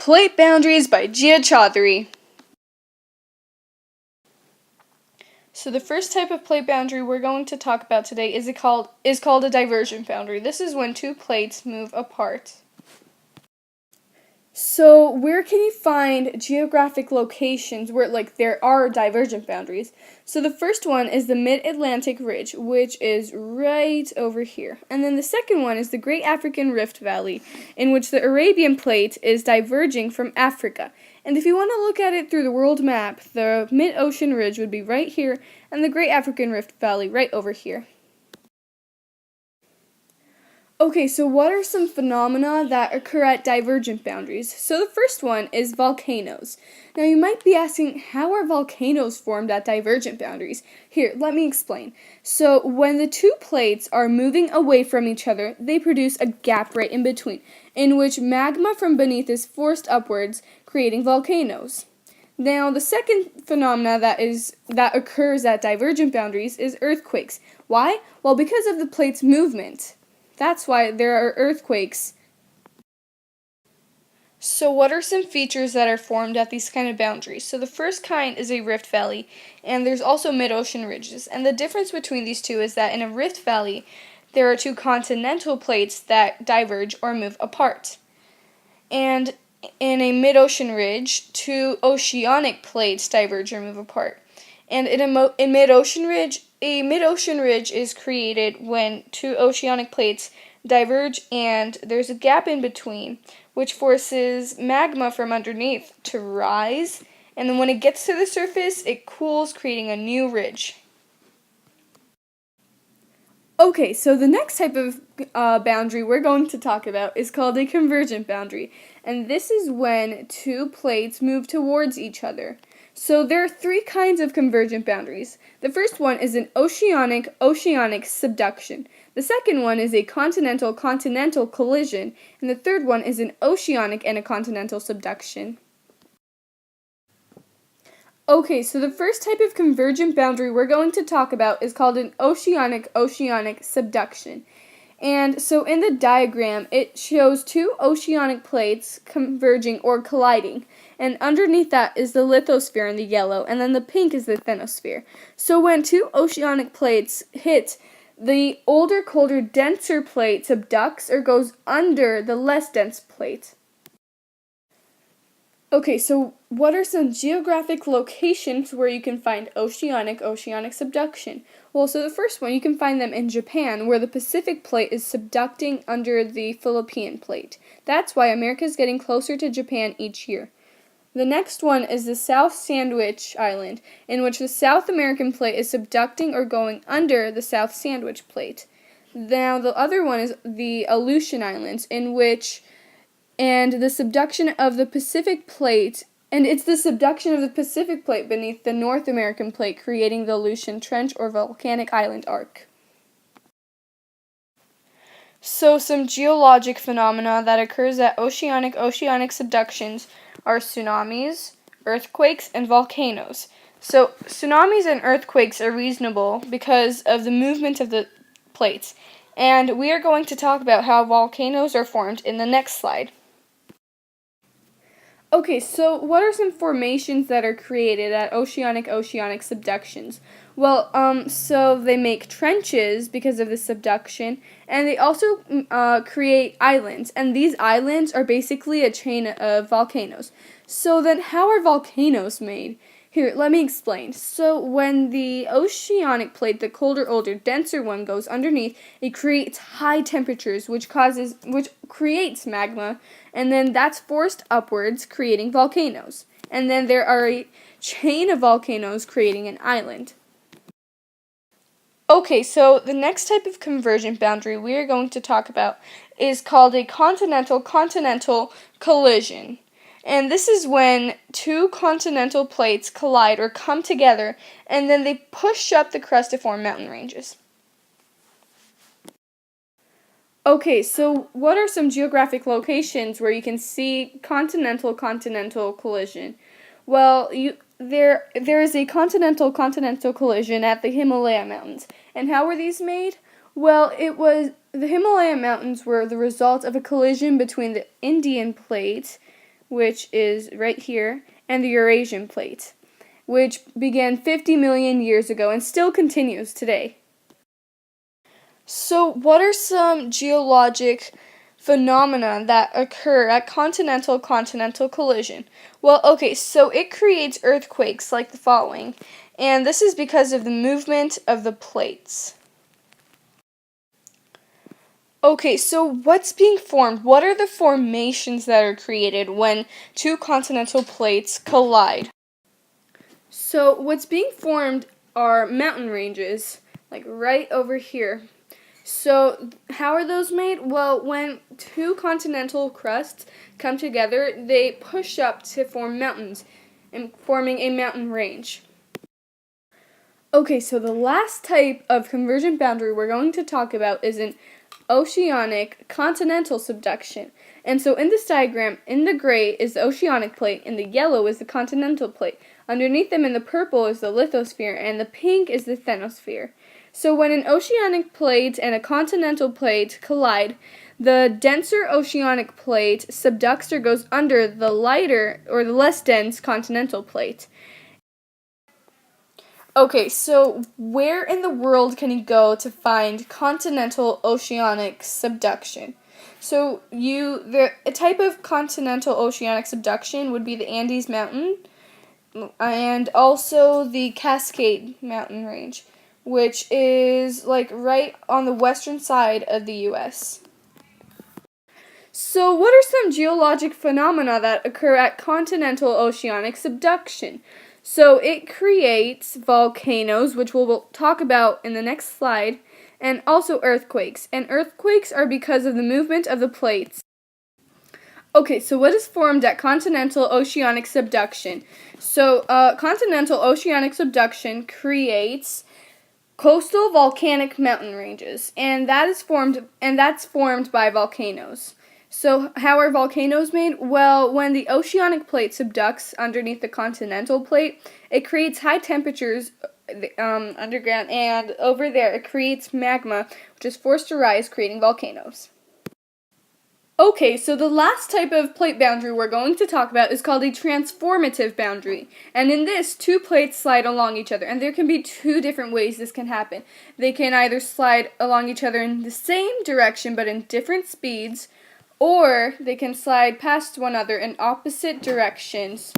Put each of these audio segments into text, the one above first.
Plate Boundaries by Gia Chaudhary. So the first type of plate boundary we're going to talk about today is called a divergent boundary. This is when two plates move apart. So where can you find geographic locations where there are divergent boundaries? So the first one is the Mid-Atlantic Ridge, which is right over here. And then the second one is the Great African Rift Valley, in which the Arabian Plate is diverging from Africa. And if you want to look at it through the world map, the Mid-Ocean Ridge would be right here, and the Great African Rift Valley right over here. Okay, so what are some phenomena that occur at divergent boundaries? So the first one is volcanoes. Now you might be asking, how are volcanoes formed at divergent boundaries? Here, let me explain. So when the two plates are moving away from each other, they produce a gap right in between, in which magma from beneath is forced upwards, creating volcanoes. Now, the second phenomena that occurs at divergent boundaries is earthquakes. Why? Well, because of the plate's movement. That's why there are earthquakes. So what are some features that are formed at these kind of boundaries? So the first kind is a rift valley, and there's also mid-ocean ridges. And the difference between these two is that in a rift valley, there are two continental plates that diverge or move apart. And in a mid-ocean ridge, two oceanic plates diverge or move apart. And in a mid-ocean ridge is created when two oceanic plates diverge and there's a gap in between, which forces magma from underneath to rise, and then when it gets to the surface, it cools, creating a new ridge. Okay, so the next type of boundary we're going to talk about is called a convergent boundary, and this is when two plates move towards each other. So there are three kinds of convergent boundaries. The first one is an oceanic subduction. The second one is a continental collision, and the third one is an oceanic and a continental subduction. Okay, so the first type of convergent boundary we're going to talk about is called an oceanic subduction. And so in the diagram, it shows two oceanic plates converging or colliding. And underneath that is the lithosphere in the yellow, and then the pink is the thermosphere. So when two oceanic plates hit, the older, colder, denser plate subducts or goes under the less dense plate. Okay, so what are some geographic locations where you can find oceanic subduction? Well, so the first one, you can find them in Japan, where the Pacific plate is subducting under the Philippine plate. That's why America is getting closer to Japan each year. The next one is the South Sandwich Island, in which the South American plate is subducting or going under the South Sandwich plate. Now, the other one is the Aleutian Islands, and the subduction of the Pacific plate, and it's the subduction of the Pacific plate beneath the North American plate, creating the Aleutian Trench or volcanic island arc. So some geologic phenomena that occurs at oceanic subductions are tsunamis, earthquakes, and volcanoes. So tsunamis and earthquakes are reasonable because of the movement of the plates, and we are going to talk about how volcanoes are formed in the next slide. Okay, so what are some formations that are created at oceanic subductions? Well, so they make trenches because of the subduction, and they also create islands, and these islands are basically a chain of volcanoes. So then how are volcanoes made? Here, let me explain. So when the oceanic plate, the colder, older, denser one, goes underneath, it creates high temperatures, which creates magma, and then that's forced upwards, creating volcanoes. And then there are a chain of volcanoes creating an island. Okay, so the next type of convergent boundary we are going to talk about is called a continental collision. And this is when two continental plates collide or come together, and then they push up the crust to form mountain ranges. Okay, so what are some geographic locations where you can see continental collision? Well, there is a continental collision at the Himalaya Mountains. And how were these made? Well, the Himalaya Mountains were the result of a collision between the Indian plate which is right here, and the Eurasian Plate, which began 50 million years ago and still continues today. So, what are some geologic phenomena that occur at continental collision? Well, okay, so it creates earthquakes like the following, and this is because of the movement of the plates. Okay, so what's being formed? What are the formations that are created when two continental plates collide? So, what's being formed are mountain ranges, like right over here. So, how are those made? Well, when two continental crusts come together, they push up to form mountains, and forming a mountain range. Okay, so the last type of convergent boundary we're going to talk about is an oceanic continental subduction. And so in this diagram, in the gray is the oceanic plate, and the yellow is the continental plate. Underneath them in the purple is the lithosphere, and the pink is the ionosphere. So when an oceanic plate and a continental plate collide, the denser oceanic plate subducts or goes under the lighter or the less dense continental plate. Okay, so where in the world can you go to find continental oceanic subduction? So the type of continental oceanic subduction would be the Andes Mountain and also the Cascade Mountain Range, which is like right on the western side of the U.S. So what are some geologic phenomena that occur at continental oceanic subduction? So it creates volcanoes, which we'll talk about in the next slide, and also earthquakes. And earthquakes are because of the movement of the plates. Okay, so what is formed at continental oceanic subduction? So continental oceanic subduction creates coastal volcanic mountain ranges, and that's formed by volcanoes. So how are volcanoes made? Well, when the oceanic plate subducts underneath the continental plate, it creates high temperatures underground, and over there it creates magma, which is forced to rise, creating volcanoes. Okay, so the last type of plate boundary we're going to talk about is called a transformative boundary. And in this, two plates slide along each other. And there can be two different ways this can happen. They can either slide along each other in the same direction but in different speeds, or they can slide past one another in opposite directions.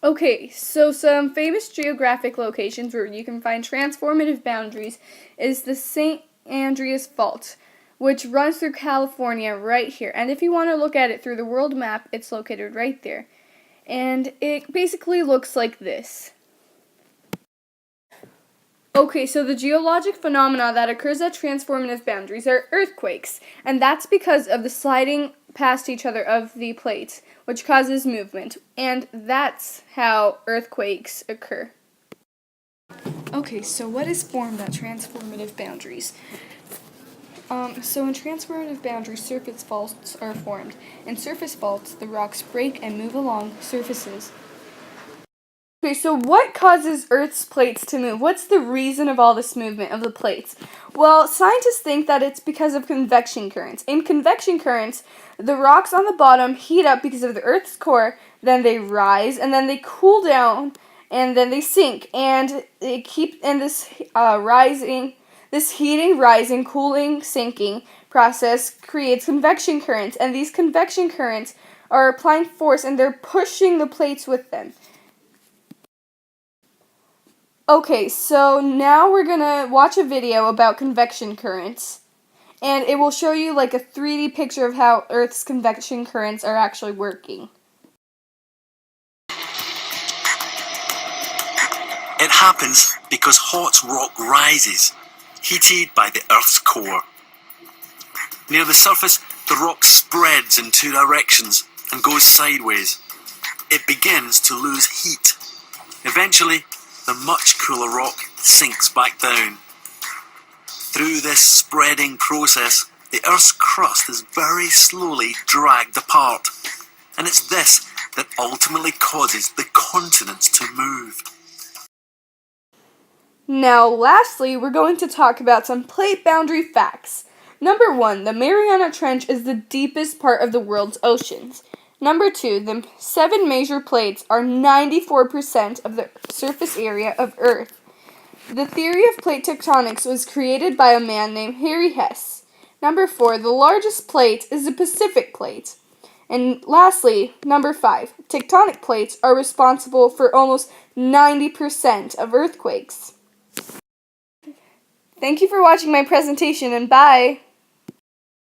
Okay, so some famous geographic locations where you can find transformative boundaries is the St. Andreas Fault, which runs through California right here. And if you want to look at it through the world map, it's located right there. And it basically looks like this. Okay, so the geologic phenomena that occurs at transformative boundaries are earthquakes, and that's because of the sliding past each other of the plates, which causes movement, and that's how earthquakes occur. Okay, so what is formed at transformative boundaries? So in transformative boundaries, surface faults are formed. In surface faults, the rocks break and move along surfaces. Okay, so what causes Earth's plates to move? What's the reason of all this movement of the plates? Well, scientists think that it's because of convection currents. In convection currents, the rocks on the bottom heat up because of the Earth's core, then they rise, and then they cool down, and then they sink. And this heating, rising, cooling, sinking process creates convection currents, and these convection currents are applying force, and they're pushing the plates with them. Okay, so now we're gonna watch a video about convection currents, and it will show you like a 3D picture of how Earth's convection currents are actually working. It happens because hot rock rises, heated by the Earth's core. Near the surface, the rock spreads in two directions and goes sideways. It begins to lose heat. Eventually, the much cooler rock sinks back down. Through this spreading process, the Earth's crust is very slowly dragged apart, and it's this that ultimately causes the continents to move. Now, lastly, we're going to talk about some plate boundary facts. Number 1, the Mariana Trench is the deepest part of the world's oceans. Number 2, the 7 major plates are 94% of the surface area of Earth. The theory of plate tectonics was created by a man named Harry Hess. Number 4, the largest plate is the Pacific Plate. And lastly, number 5, tectonic plates are responsible for almost 90% of earthquakes. Thank you for watching my presentation, and bye!